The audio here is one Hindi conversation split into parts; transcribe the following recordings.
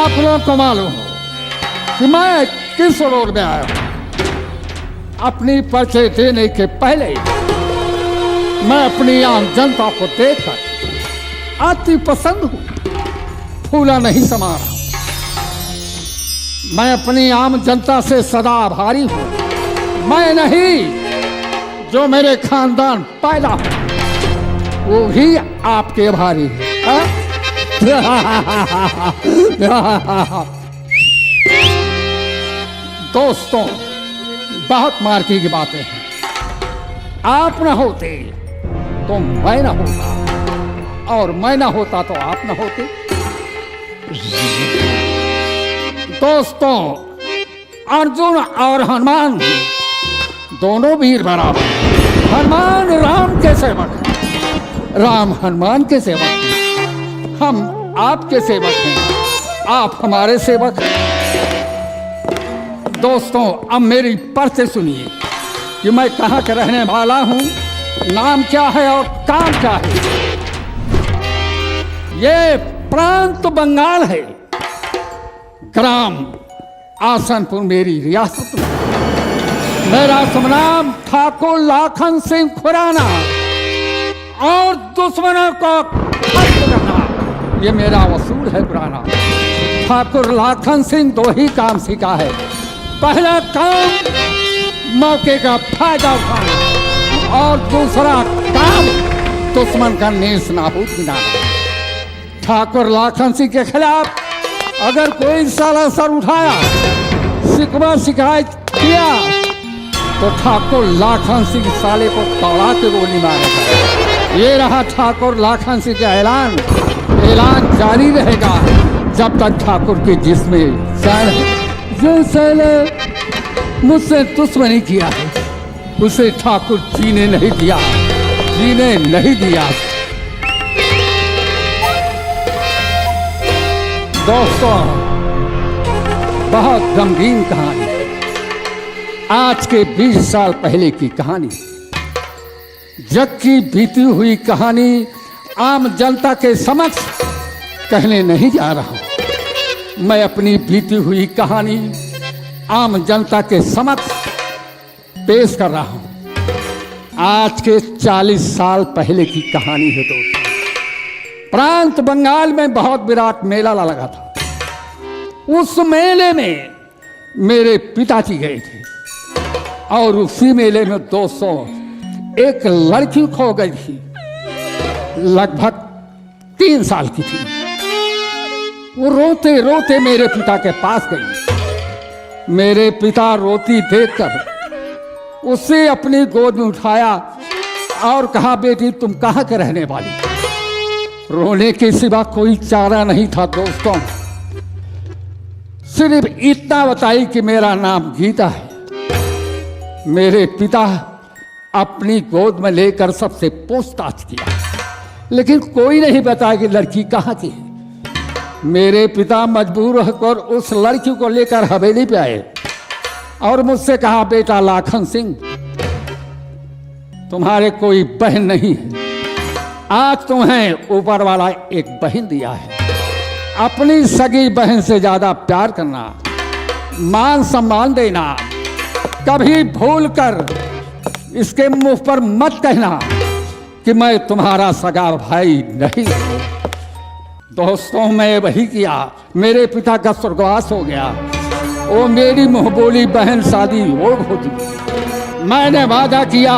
आप लोग को मालूम हो कि मैं किस रोल में आया हूं। अपनी परिचय देने के पहले मैं अपनी आम जनता को देखकर अति पसंद हूं, फूला नहीं समा रहा। मैं अपनी आम जनता से सदा आभारी हूं। मैं नहीं, जो मेरे खानदान पैदा हो वो भी आपके आभारी है। दोस्तों, बहुत मार्की की बातें हैं। आप न होते तो मैं न होता, और मैं न होता तो आप न होते। दोस्तों, अर्जुन और हनुमान दोनों वीर बराबर। हनुमान राम के सेवक हैं, राम हनुमान के सेवक हैं। हम आपके सेवक हैं, आप हमारे सेवक हैं। दोस्तों, अब मेरी परिचय सुनिए कि मैं कहाँ का रहने वाला हूँ, नाम क्या है और काम क्या है। ये प्रांत बंगाल है, ग्राम आसनपुर मेरी रियासत में। मेरा शुभ नाम ठाकुर लाखन सिंह खुराना, और दुश्मनों को खत्म करना ये मेरा वसूल है पुराना। ठाकुर लाखन सिंह दो ही काम सीखा है। पहला काम मौके का फायदा उठाना, और दूसरा काम दुश्मन का नेस नाबूद गिनाना। ठाकुर लाखन सिंह के खिलाफ अगर कोई साला सर उठाया, शिकवा शिकायत किया, तो ठाकुर लाखन सिंह साले को तोड़ा के गोली मारेगा। ये रहा ठाकुर लाखन सिंह का ऐलान। ऐलान जारी रहेगा जब तक ठाकुर के जिस्म जान है। जो साले मुझसे दुश्मनी किया है, उसे ठाकुर जीने नहीं दिया, जीने नहीं दिया। दोस्तों, बहुत गमगीन कहानी, आज के 20 साल पहले की कहानी, जग की बीती हुई कहानी आम जनता के समक्ष कहने नहीं जा रहा हूं। मैं अपनी बीती हुई कहानी आम जनता के समक्ष पेश कर रहा हूं। आज के 40 साल पहले की कहानी है दोस्तों। प्रांत बंगाल में बहुत विराट मेला लगा था। उस मेले में मेरे पिताजी गए थे, और उसी मेले में 200 एक लड़की खो गई थी, लगभग 3 साल की थी। वो रोते रोते मेरे पिता के पास गई। मेरे पिता रोती देखकर उसे अपनी गोद में उठाया और कहा, बेटी तुम कहाँ के रहने वाली? रोने के सिवा कोई चारा नहीं था दोस्तों। सिर्फ इतना बताई कि मेरा नाम गीता है। मेरे पिता अपनी गोद में लेकर सबसे पूछताछ किया, लेकिन कोई नहीं बताया कि लड़की कहाँ की है। मेरे पिता मजबूर होकर उस लड़की को लेकर हवेली पे आए और मुझसे कहा, बेटा लाखन सिंह, तुम्हारे कोई बहन नहीं है, आज तुम्हें ऊपर वाला एक बहन दिया है। अपनी सगी बहन से ज्यादा प्यार करना, मान सम्मान देना, कभी भूल कर इसके मुंह पर मत कहना कि मैं तुम्हारा सगा भाई नहीं हूं। दोस्तों, मैं वही किया। मेरे पिता का स्वर्गवास हो गया। वो मेरी मुंह बोली बहन शादी हो होती। मैंने वादा किया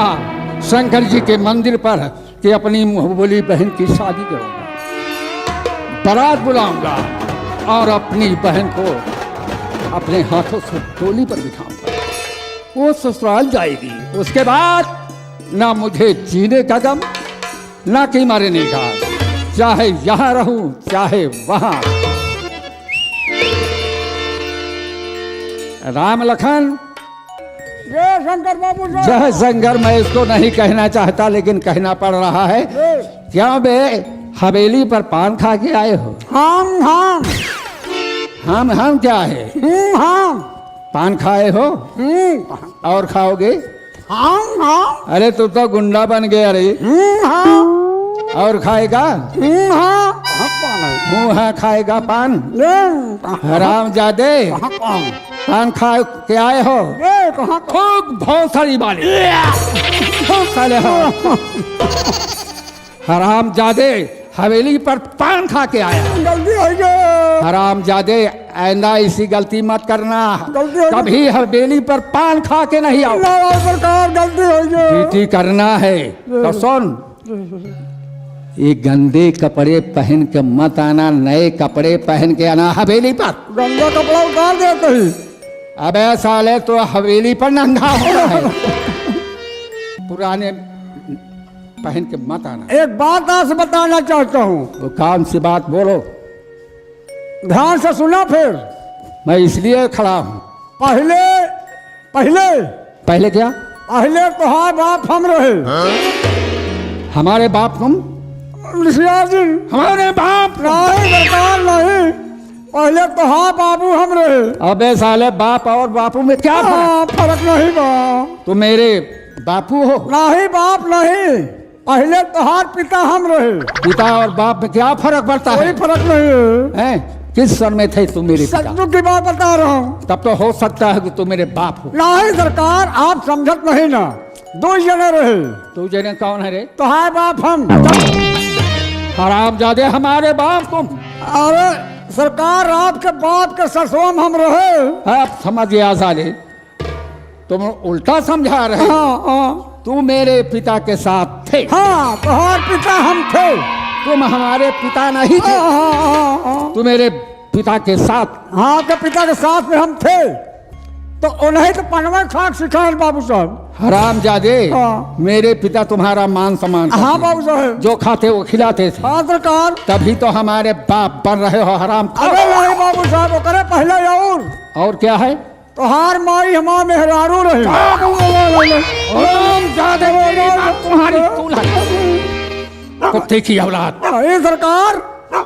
शंकर जी के मंदिर पर कि अपनी मुंह बोली बहन की शादी करूंगा, बारात बुलाऊंगा और अपनी बहन को अपने हाथों से डोली पर बिठाऊंगा। वो ससुराल जाएगी। उसके बाद ना मुझे जीने का गम, ना कि मरने का, चाहे यहां रहूं चाहे वहां। राम लखन, जय शंकर बाबू, जय शंकर। मैं इसको नहीं कहना चाहता लेकिन कहना पड़ रहा है। क्यों बे, हवेली पर पान खा के आए हो? हम क्या है? पान खाए हो और खाओगे? अरे तू तो गुंडा बन गया रे। और खाएगा? मुँह है खाएगा पान। ले हराम जादे, कहाँ पाऊँ? पान खा के आए हो? ले कहाँ खूब बहुत सारी बाली बहुत साले हो। हराम जादे हवेली पर पान खा के आया। गलती हो गई। हराम जादे आइंदा इसी गलती मत करना। गलती हो गई। कभी हवेली पर पान खा के नहीं आओ। ना सरकार गलती हो गई। ड्यूटी करना है तो सुन, ये गंदे कपड़े पहन के मत आना, नए कपड़े पहन के आना हवेली पर। गंदा कपड़ा उतार देते ही। अबे साले तो हवेली पर नंगा होना है। पुराने पहन के मत आना। एक बात आज बताना चाहता हूँ, वो कौन सी बात बोलो? ध्यान से सुना। फिर मैं इसलिए खड़ा हूँ। पहले पहले पहले क्या? पहले तुहार बाप हम रहे। हमारे बाप तुम? ऋषियार जी हमारे बाप नहीं सरकार नहीं, पहले तुहार बाबू हम रहे। अबे साले बाप और बापू में क्या फर्क? हाँ, फर्क नहीं बा। तुम मेरे बापू हो? नहीं बाप नहीं, पहले तुहार पिता हम रहे। पिता और बाप में क्या फर्क पड़ता कोई है? फर्क नहीं है। हैं? किस सन में थे तुम मेरे पिता? सचमुच की बात बता रहा हूँ। तब तो हो सकता है कि तुम मेरे बाप हो। नहीं सरकार, आप समझत नहीं ना। दो जने रहे। तू जने कौन है रे? तुहार बाप हम। हराम जादे हमारे बाप तुम। अरे सरकार, आपके बाप के ससुम हम रहे। अब समझ गया साले, तुम उल्टा समझा रहे। हाँ हाँ तू मेरे पिता के साथ थे। हाँ, तुहार पिता हम थे। तुम हमारे पिता नहीं थे। हाँ हाँ हाँ हाँ। तू मेरे पिता के साथ। हाँ के पिता के साथ में हम थे, तो उन्हें तो पनवा खाक सिखाए बाबू साहब। हराम जादे, हाँ। मेरे पिता तुम्हारा मान सम्मान करते। हाँ बाबू साहब। जो खाते वो खिलाते थे। हाँ सरकार। तभी तो हमारे बाप बन रहे हो हराम खा। अरे नहीं बाबू साहब, वो करे पहले और क्या है? तुहार माई हमार मेहरारू रहे। हराम जादे, मेरी बात तुम्हारी तूला कुत्ते की औलाद। नहीं सरकार,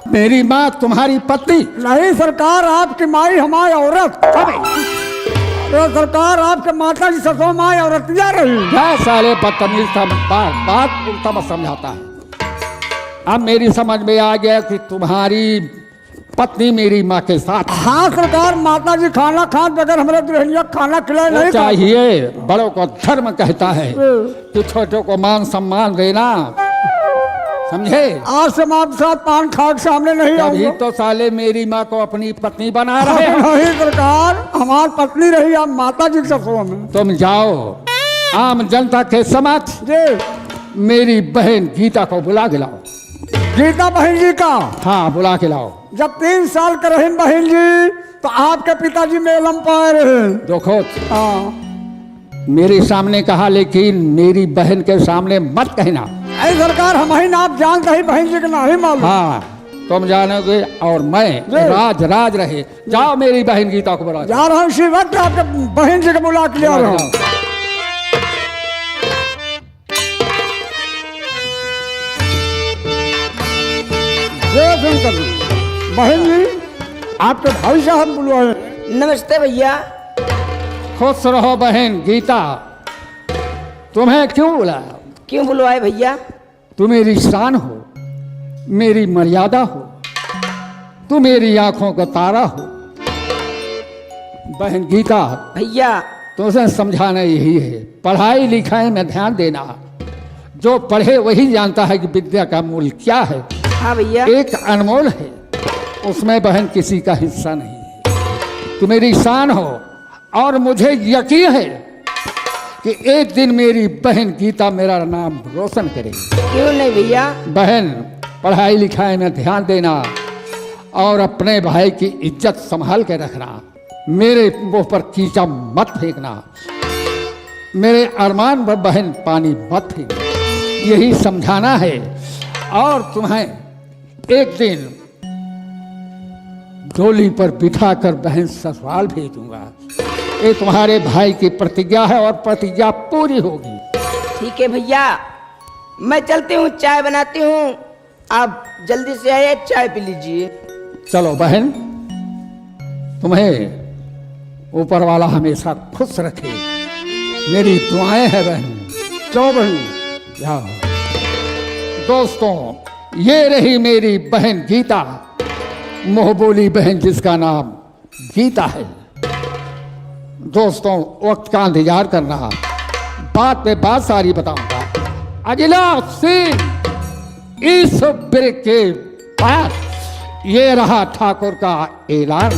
मेरी माँ तुम्हारी पत्नी। नहीं सरकार, आपकी माई हमारी औरत। अरे सरकार, आपके माता जी ससुर माई औरतिया रही। क्या साले बदतमीज था, बात उल्टा मत समझाता है। अब मेरी समझ में आ गया कि तुम्हारी पत्नी मेरी माँ के साथ। हाँ सरकार, माता जी खाना खान बगैर हमारे दुल्हनिया खाना खिलाए वो नहीं चाहिए। बड़ों को धर्म कहता है कि छोटों को मान सम्मान देना, समझे? आज से मैं आपके साथ पान खा के सामने नहीं तभी आऊंगा। तो साले मेरी माँ को अपनी पत्नी बना रहे हैं। नहीं सरकार, हमारी पत्नी रही, आप माता जी के ससुर में। तुम जाओ आम जनता के समक्ष जी मेरी बहन गीता को बुला के लाओ। गीता बहन जी का हाँ, बुला के लाओ। जब 3 साल के रहे बहन जी, तो आपके पिताजी मेलम पाए रहे। देखो, हाँ मेरे सामने कहा, लेकिन मेरी बहन के सामने मत कहना। ऐ सरकार, हम ही ना आप जानते ही बहन जी के ना ही मालूम। हाँ, तुम जानोगे और मैं राज राज रहे। जाओ मेरी बहन गीता को बुला। जा रहा हूँ इसी वक्त आपके बहन जी को बुला के लिया रहा हूँ। जय शंकर। बहन जी, आपके भाई साहब बुलवाए। नमस्ते भैया। खुश रहो बहन गीता। तुम्हें क्यों बुलाया? क्यों बुलवाए भैया? तू मेरी शान हो, मेरी मर्यादा हो, तू मेरी आंखों का तारा हो। बहन गीता, भैया तुझे समझाना यही है, पढ़ाई लिखाई में ध्यान देना। जो पढ़े वही जानता है कि विद्या का मूल्य क्या है। हाँ भैया। एक अनमोल है, उसमें बहन किसी का हिस्सा नहीं है। तू मेरी शान हो और मुझे यकीन है कि एक दिन मेरी बहन गीता मेरा नाम रोशन करेगी। क्यों नहीं भैया? बहन, पढ़ाई लिखाई में ध्यान देना और अपने भाई की इज्जत संभाल के रखना। मेरे मुंह पर कीचड़ मत फेंकना, मेरे अरमान पर बहन पानी मत फेंकना। यही समझाना है। और तुम्हें एक दिन डोली पर बिठाकर बहन ससुराल भेजूंगा। ये तुम्हारे भाई की प्रतिज्ञा है और प्रतिज्ञा पूरी होगी। ठीक है भैया, मैं चलती हूँ, चाय बनाती हूँ। आप जल्दी से आइए, चाय पी लीजिए। चलो बहन, तुम्हें ऊपर वाला हमेशा खुश रखे, मेरी दुआएं है बहन। चलो बहन, जाओ। दोस्तों, ये रही मेरी बहन गीता। मोह बोली बहन जिसका नाम गीता है। दोस्तों, वक्त का इंतजार करना, बात पे बात सारी बताऊंगा। अगला सीन इस ब्रेक के बाद ये रहा ठाकुर का ऐलान।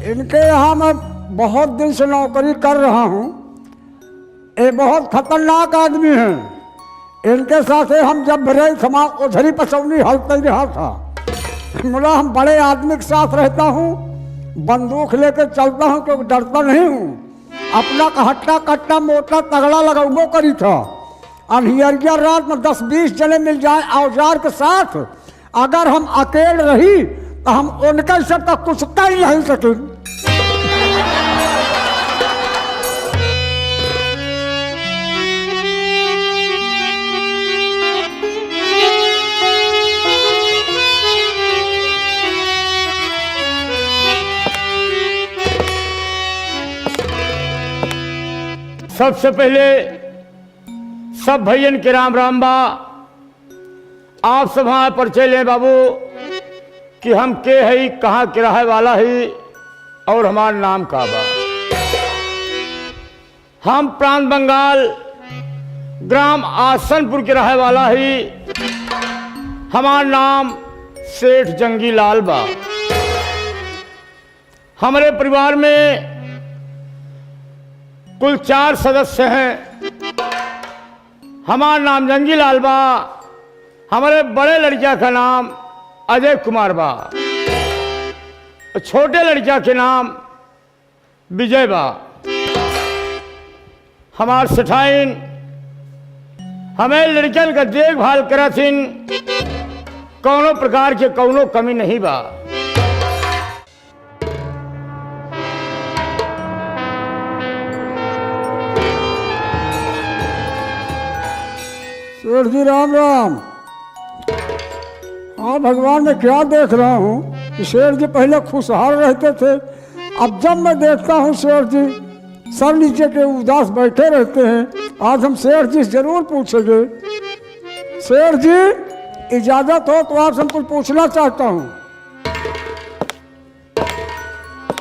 इनके यहाँ मैं बहुत दिन से नौकरी कर रहा हूँ। ये बहुत खतरनाक आदमी हैं। इनके साथ हम जब भरे समा उधरी पसौनी हलते रहा था। बोला हम बड़े आदमी के साथ रहता हूँ, बंदूक लेकर चलता हूँ क्योंकि डरता नहीं हूँ। अपना हट्टा कट्टा मोटा तगड़ा लगाओ करी था। अनहियरिया रात में 10-20 जने मिल जाए औजार के साथ, अगर हम अकेले रही तो हम उनके सब तक कुछ कर ही नहीं सके। सबसे पहले सब भैयन के राम राम बा। आप सब हमारे परिचय लें बाबू कि हम के है, कहाँ के रहे वाला है और हमारा नाम का बा। हम प्रांत बंगाल ग्राम आसनपुर के रहे वाला है। हमारा नाम सेठ जंगी लाल बा। हमारे परिवार में कुल 4 सदस्य हैं। हमारा नाम जंगी लाल बा। हमारे बड़े लड़किया का नाम अजय कुमार बा। छोटे लड़किया के नाम विजय बा। हमार सेठाइन हमें लड़कियन का देखभाल करथिन, कौनो प्रकार के कौनो कमी नहीं बा। सेठ जी राम राम। हाँ भगवान, मैं क्या देख रहा हूँ कि सेठ जी पहले खुशहाल रहते थे, अब जब मैं देखता हूँ सेठ जी सर नीचे के उदास बैठे रहते हैं। आज हम सेठ जी से जरूर पूछेंगे। सेठ जी इजाजत हो तो आपसे हम कुछ पूछना चाहता हूँ।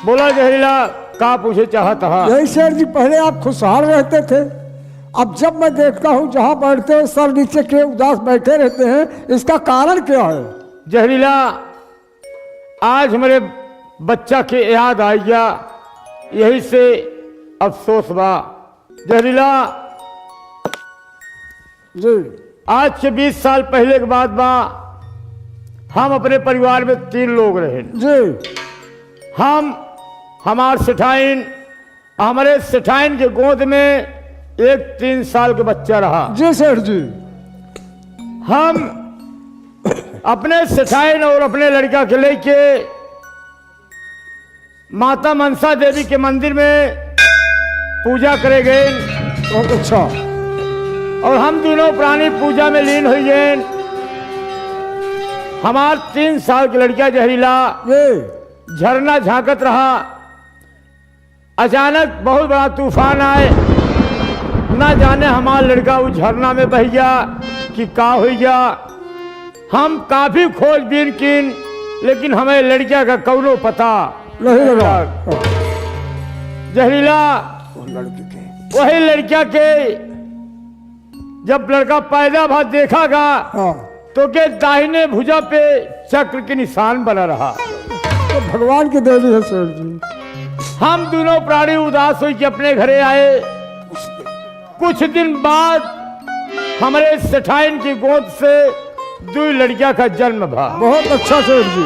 बोला जहरीला, का पूछे चाहता है? यही सेठ जी, पहले आप खुशहाल रहते थे, अब जब मैं देखता हूँ जहाँ बैठते हैं सर नीचे के उदास बैठे रहते हैं, इसका कारण क्या है? जहरीला, आज मेरे बच्चा के याद आ गया, यही से अफसोस बा। जहरीला जी, आज के 20 साल पहले के बाद बा। हम अपने परिवार में 3 लोग रहे जी। हम, हमार सेठाइन, हमारे सेठाइन के गोद में एक 3 साल का बच्चा रहा। जी सेठ जी। हम अपने सेठाइन और अपने लड़का के लेके माता मनसा देवी के मंदिर में पूजा करे गए। बहुत अच्छा। और हम दोनों प्राणी पूजा में लीन हुई गए। हमार 3 साल की लड़किया जहरीला झरना झांकत रहा। अचानक बहुत बड़ा तूफान आए, ना जाने हमारा लड़का उस झरना में बह गया कि का हो गया। हम काफी खोजबीन कीन, लेकिन हमें लड़किया का कौनो पता नहीं लगा। जहरीला वही लड़किया के जब लड़का पैदा भा देखागा हाँ। तो के दाहिने भुजा पे चक्र के निशान बना रहा। तो भगवान की देवी है सेठ जी। हम दोनों प्राणी उदास हुई के अपने घरे आए। कुछ दिन बाद हमारे सेठाइन की गोद से 2 लड़किया का जन्म भा। बहुत अच्छा सेठ जी।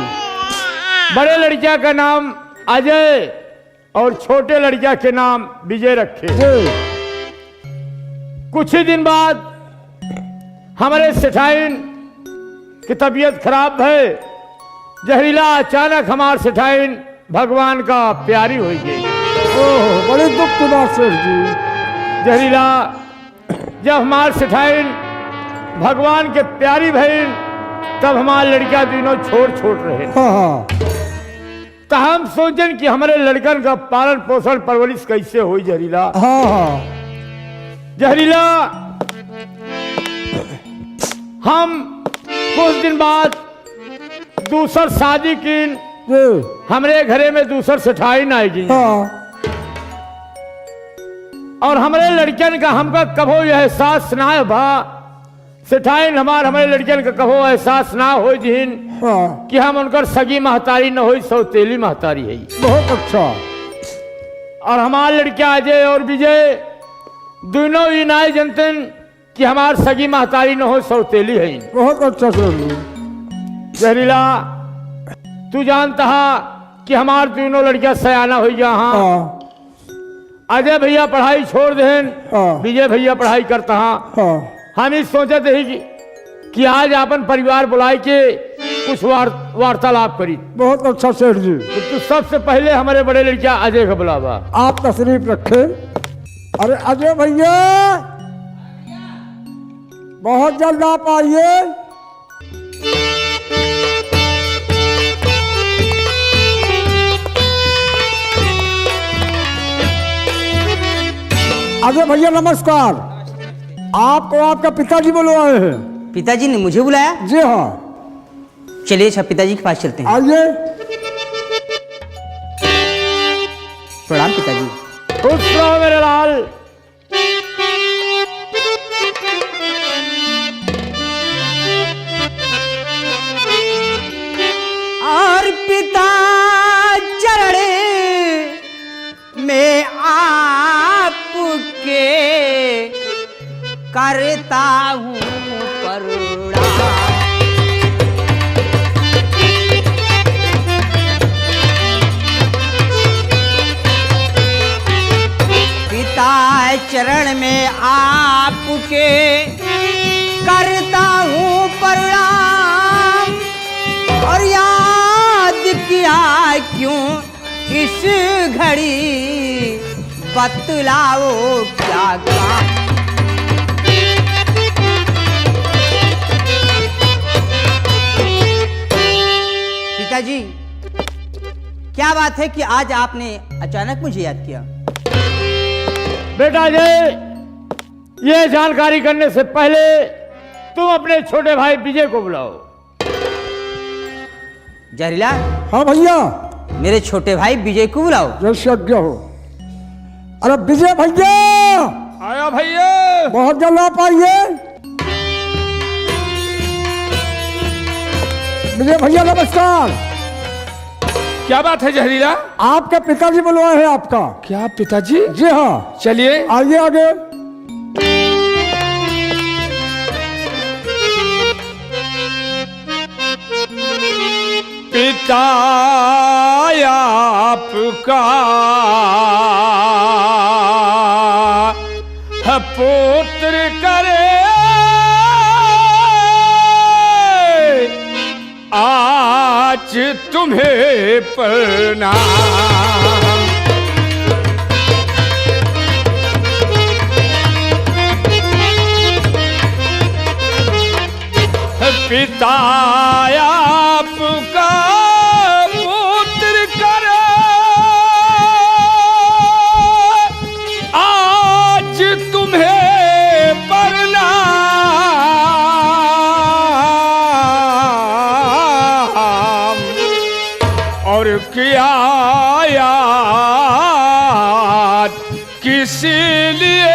बड़े लड़किया का नाम अजय और छोटे लड़किया के नाम विजय रखे। कुछ ही दिन बाद हमारे सेठाइन की तबीयत खराब है। जहरीला अचानक हमारे सेठाइन भगवान का प्यारी हो गई। ओह, बड़ी दुख की बात सेठ जी। जहरीला जब हमारे सेठाइन भगवान के प्यारी बहन, तब हमारे लड़कियां दोनों छोड़ रहे। हाँ हाँ। तो हम सोचन कि हमारे लड़कन का पालन पोषण परवरिश कैसे हुई जहरीला। हाँ हाँ जहरीला हम कुछ दिन बाद दूसर शादी की जी हमारे घरे में दूसर सेठाई न आएगी हाँ और हमारे लड़कियन का हमका कभो यह एहसास ना बा सेठाइन हमारे लड़कियन का कभो एहसास ना हो जिन हाँ कि हम उनकर सगी महतारी न हो सौतेली महतारी है। बहुत अच्छा। और हमारे लड़कियां अजय और विजय दोनों ही नाय जनतन कि हमार सगी महतारी न हो सौतेली है। बहुत अच्छा सर। जहरीला तू जानता कि हमार दोनों लड़कियां सयाना हो यहाँ। हाँ अजय भैया पढ़ाई छोड़ देन हाँ विजय भैया पढ़ाई करता हाँ हम इस सोचते ही कि आज अपन परिवार बुलाए के कुछ वार्तालाप करी। बहुत अच्छा सेठ जी। तो सबसे पहले हमारे बड़े लड़किया अजय का बुलावा। आप तशरीफ रखे। अरे अजय भैया बहुत जल्द आप आइए। अजय भैया नमस्कार। आपको आपका पिताजी बुलवाए हैं। पिताजी ने मुझे बुलाया? जी हाँ। चलिए अच्छा पिताजी के पास चलते हैं। आइए। प्रणाम पिताजी। खुश रहो मेरे लाल। और पिता चरण में आपके करता हूँ प्रणाम। पिता चरण में आपके करता हूँ प्रणाम। और याद किया क्यों इस घड़ी बतलाओ क्या काम। पिताजी क्या बात है कि आज आपने अचानक मुझे याद किया? बेटा जय ये जानकारी करने से पहले तुम अपने छोटे भाई विजय को बुलाओ। जहरीला हाँ भैया। मेरे छोटे भाई विजय को बुलाओ। जैसे आज्ञा हो। अरे विजय भैया आया भैया। बहुत जल्द आप आइए। विजय भैया नमस्कार। क्या बात है जहरीला? आपके पिताजी बुलवाए हैं आपका। क्या पिताजी? जी हाँ। चलिए आइए आगे। पिता आपका पुत्र करे आज तुम्हें प्रणाम। पिता आपका पुत्र करे आज तुम्हें प्रणाम। और किया याद किस लिए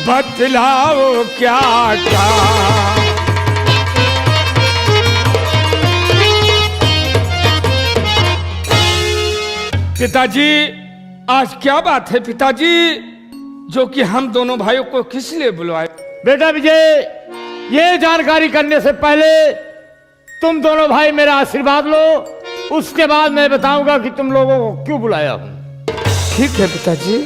बतलाओ क्या काम। पिताजी आज क्या बात है पिताजी जो कि हम दोनों भाइयों को किस लिए बुलवाए? बेटा विजय ये जानकारी करने से पहले तुम दोनों भाई मेरा आशीर्वाद लो, उसके बाद मैं बताऊंगा कि तुम लोगों को क्यों बुलाया हूं। ठीक है पिताजी।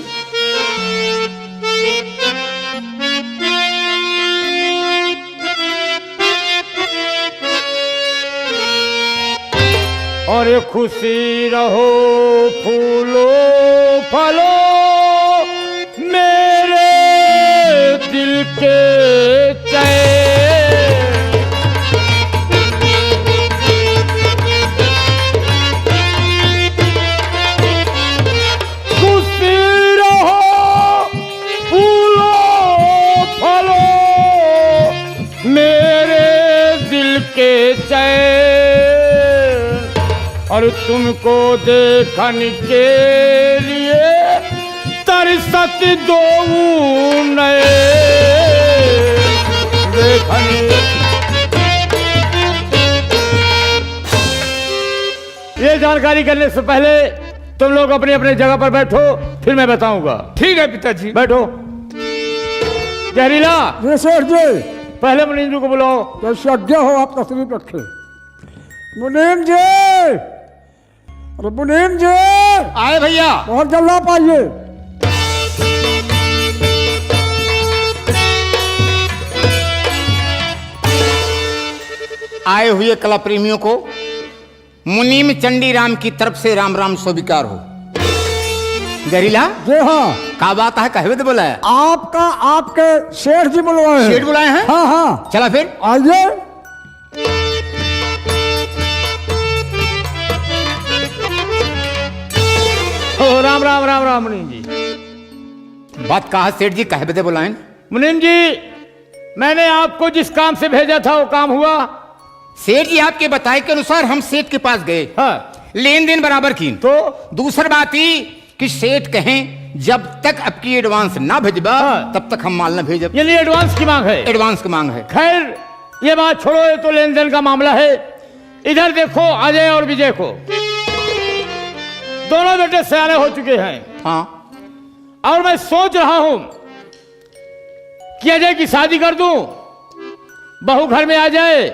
और खुशी रहो फूलो फलो मेरे दिल के चैन। के चैन और तुमको देखन के लिए तरसत दो नए देखन। ये जानकारी करने से पहले तुम लोग अपनी अपनी जगह पर बैठो, फिर मैं बताऊंगा। ठीक है पिताजी। बैठो। जहरीला, जी सेठ जी, पहले मुनीम जी को बुलाओ। जैसे आज्ञा हो आप तशरीफ रखें। मुनीम जी, अरे मुनीम जी, आए भैया। बहुत जल्द आप आइए। आए हुए कला प्रेमियों को मुनीम चंडीराम की तरफ से राम राम स्वीकार हो। जहरीला, जी हाँ, का बात है, कहवे तो बुलाया? आपका आपके सेठ जी बुलवाए हैं। सेठ बुलाए हैं? हाँ हाँ, चला फिर आइए। ओ, राम राम राम राम मुनीम जी। बात कहा सेठ जी, कहवे तो बुलाए? मुनीम जी, मैंने आपको जिस काम से भेजा था वो काम हुआ। सेठ जी आपके बताए के अनुसार हम सेठ के पास गए, हाँ, लेन देन बराबर की। तो दूसरी बात ही कि सेठ कहें जब तक आपकी एडवांस ना भेजबा हाँ। तब तक हम माल ना भेजब। ये लिए एडवांस की मांग है। एडवांस की मांग है। खैर ये बात छोड़ो, ये तो लेन देन का मामला है। इधर देखो, अजय और विजय को, दोनों बेटे सयाने हो चुके हैं। हाँ, और मैं सोच रहा हूं कि अजय की शादी कर दूं, बहू घर में आ जाए,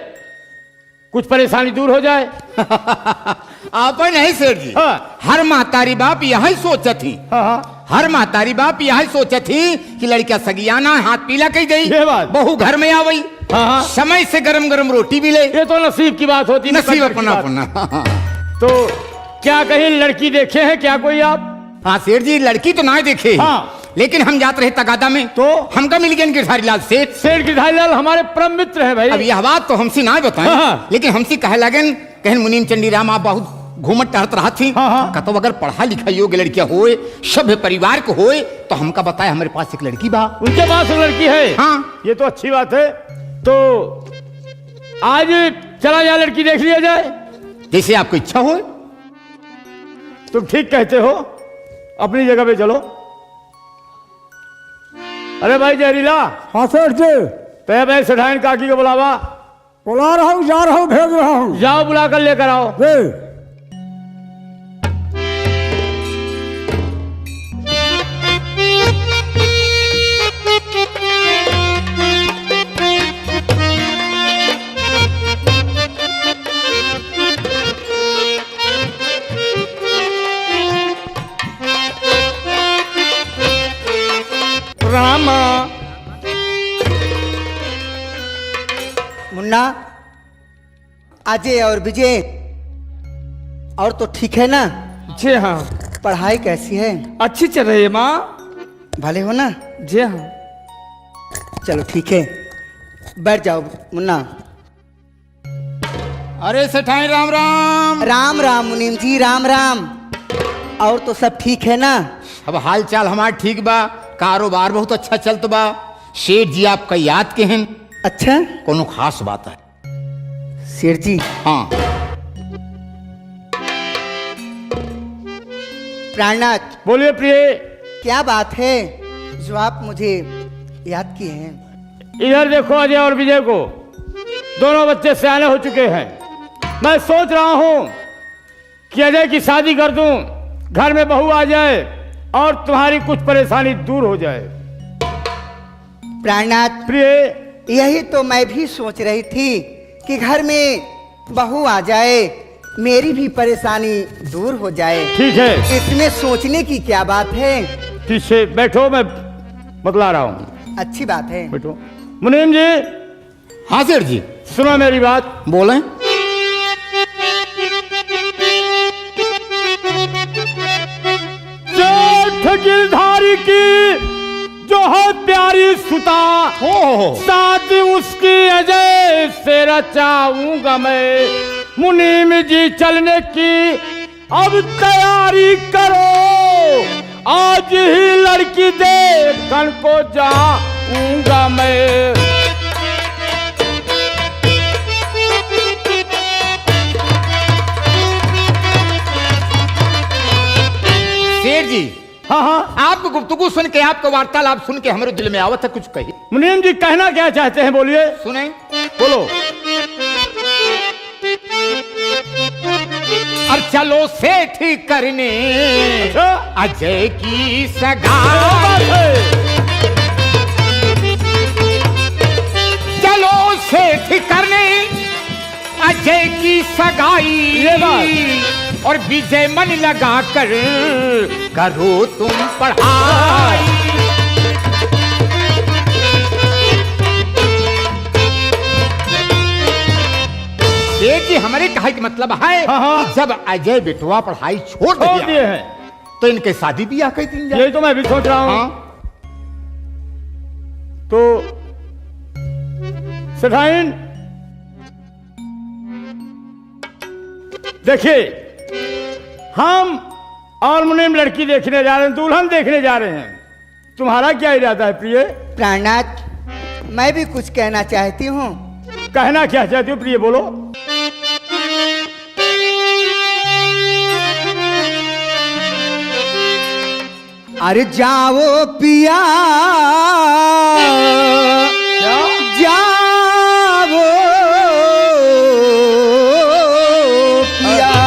कुछ परेशानी दूर हो जाए। आप नहीं सेठ जी, हाँ। हर महतारी बाप यही सोचत थी। हाँ, हर महतारी बाप यही सोचत थी कि लड़कियां सगियाना हाथ पीला कही गई, ये बात। बहू घर में आ गई, हाँ। समय से गरम गरम रोटी भी ले। ये तो नसीब की बात होती है। नसीब मुकद्दर की अपना बात। अपना। तो क्या कहीं लड़की देखे हैं क्या कोई आप? हाँ सेठ जी, लड़की तो ना देखे, हाँ। लेकिन हम जाते रहे तगादा में तो हमका मिल गया गिरधारी लाल सेठ। सेठ गिरधारीलाल हमारे परम मित्र हैं भाई। अब यह बात तो हमसे ना बताएं, हाँ। लेकिन हमसे कहे लगन कहन मुनीम चंडीराम आप बहुत घूमत टहत रहा थी। हाँ, हाँ। कतो अगर पढ़ा लिखा योग्य लड़कियां होए, सभ्य परिवार को होए, तो हमका बताए हमारे पास एक लड़की बा। उनके पास लड़की है? हाँ। ये तो अच्छी बात है। तो आज चला जाए, लड़की देख लिया जाए। जैसे आपको इच्छा हो। तुम ठीक कहते हो, अपनी जगह पे चलो। अरे भाई जहरीला, हाँ सेठ जी, तो मैं सेठाइन काकी को बुलावा। बुला रहा हूँ, जा रहा हूँ, भेज रहा हूँ। जाओ, बुला कर लेकर आओ। जी। रामा, मुन्ना, अजय और विजय और तो ठीक है ना? जी हाँ, पढ़ाई कैसी है? अच्छी चल रही है माँ। भले हो ना? जी हाँ। चलो ठीक है, बैठ जाओ मुन्ना। अरे सेठाई राम राम। राम राम मुनीम जी, राम राम। और तो सब ठीक है ना? अब हाल चाल हमार ठीक बा, कारोबार बहुत अच्छा चलत बा। सेठ जी आपका याद के हैं। अच्छा, कोनो खास बात है? सेठ जी, हाँ। प्राणनाथ, बोलिए प्रिय। क्या बात है जो आप मुझे याद किए हैं? इधर देखो, अजय और विजय को, दोनों बच्चे सयाने हो चुके हैं। मैं सोच रहा हूं कि अजय की शादी कर दूं, घर में बहू आ जाए और तुम्हारी कुछ परेशानी दूर हो जाए। प्राणनाथ, प्रिय, यही तो मैं भी सोच रही थी कि घर में बहू आ जाए, मेरी भी परेशानी दूर हो जाए। ठीक है, इसमें सोचने की क्या बात है? ठीक से बैठो, मैं बतला रहा हूं। अच्छी बात है। बैठो। मुनीम जी, हाँ सेठ जी, सुनो मेरी बात। बोलें। जेठ गिरधारी की जो है प्यारी सुता, शादी उसकी अजय से रचाऊंगा मैं। मुनीम जी चलने की अब तैयारी करो, आज ही लड़की देखने को जाऊंगा मैं। गुफ्तगू सुन के, आपको वार्तालाप सुन के हमारे दिल में आवत है कुछ कही। मुनीम जी कहना क्या चाहते हैं, बोलिए। सुने, बोलो। और चलो सेठ करने अच्छा। अजय की सगाई, चलो सेठ करने अजय की सगाई, ये बात। और विजय मन लगा कर करो तुम पढ़ाई। ये जी हमारे कहे का मतलब है हाँ। कि जब अजय बेटवा पढ़ाई छोड़ छोड़ दिए दिया हैं तो इनके शादी ब्याह कर दी जाए। यही तो मैं भी सोच रहा हूं। हाँ। तो सेठाइन देखिए, हम और मुनीम लड़की देखने जा रहे हैं, दुल्हन देखने जा रहे हैं। तुम्हारा क्या इरादा है प्रिय? प्राणनाथ, मैं भी कुछ कहना चाहती हूँ। कहना क्या चाहती हो प्रिय, बोलो। अरे जाओ पिया, जाओ पिया,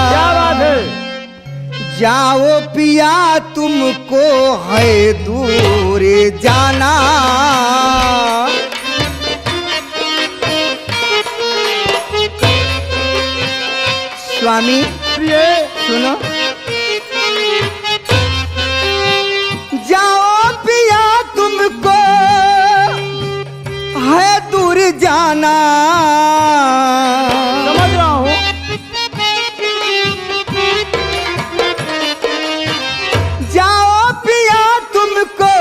क्या बात है? जाओ पिया, तुमको है दूर जाना। स्वामी प्रिय सुनो, जाओ पिया, तुमको है दूर जाना। समझ रहा हूं। जाओ पिया, तुमको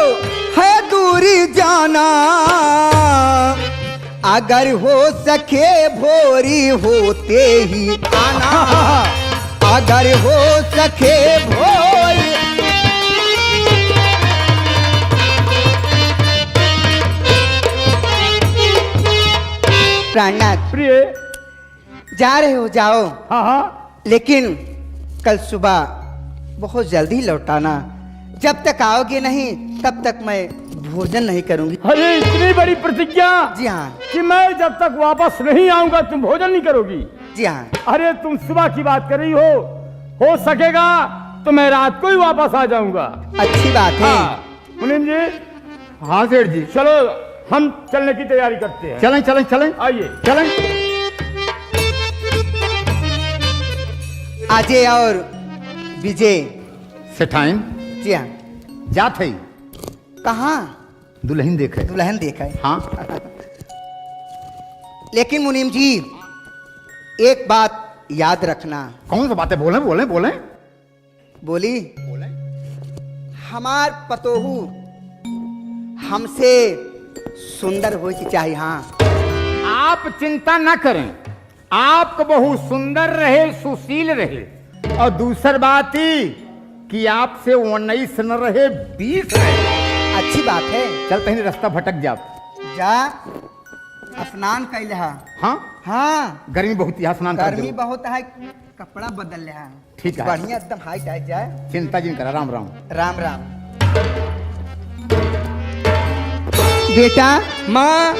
है दूर जाना। अगर हो सके भोरी होते ही आना, अगर हो सके भोरी। प्राणनाथ, प्रिय जा रहे हो जाओ, हाँ हाँ, लेकिन कल सुबह बहुत जल्दी लौटाना। जब तक आओगे नहीं तब तक मैं भोजन नहीं करूंगी। अरे इतनी बड़ी प्रतिज्ञा जी हाँ, कि मैं जब तक वापस नहीं आऊंगा तुम भोजन नहीं करोगी? जी हाँ। अरे तुम सुबह की बात कर रही हो सकेगा तो मैं रात को ही वापस आ जाऊंगा। अच्छी बात है। हाँ मुनीम जी, हाँ सेठ जी, चलो हम चलने की तैयारी करते हैं। चलें चलें चलें, आइए। चलें। अजय और विजय, सेठाइन जी हाँ। जात है कहाँ? दुल्हन देखे। दुल्हन देखा है। हाँ। लेकिन मुनीम जी, एक बात याद रखना। कौन सी बातें? बोले बोले बोले बोली, हमार पतोहू हमसे सुंदर हो चाहिए। हाँ, आप चिंता न करें, आपको बहुत सुंदर रहे, सुशील रहे, और दूसरी बात ही कि आपसे 19 न रहे 20 रहे। अच्छी बात है। चल कहीं रास्ता भटक जा। जा स्नान कैल है। हाँ, हाँ, गर्मी बहुत यहाँ स्नान कर गर्मी दो। बहुत है, कपड़ा बदल ले है। ठीक है। बढ़िया एकदम हाई टाइट जाए। चिंता जिन करा। राम राम। राम राम। बेटा, माँ।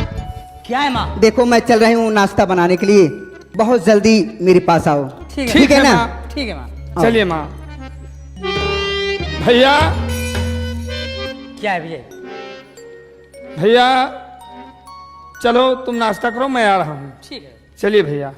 क्या है माँ? देखो मैं चल रही हूँ नाश्ता बनाने के लिए, बहुत जल्दी मेरे पास आओ। ठीक है ना? माँ, ठीक है माँ। चलिए माँ। भैया, क्या है विजय? भैया चलो तुम नाश्ता करो, मैं आ रहा हूँ। ठीक है। चलिए भैया।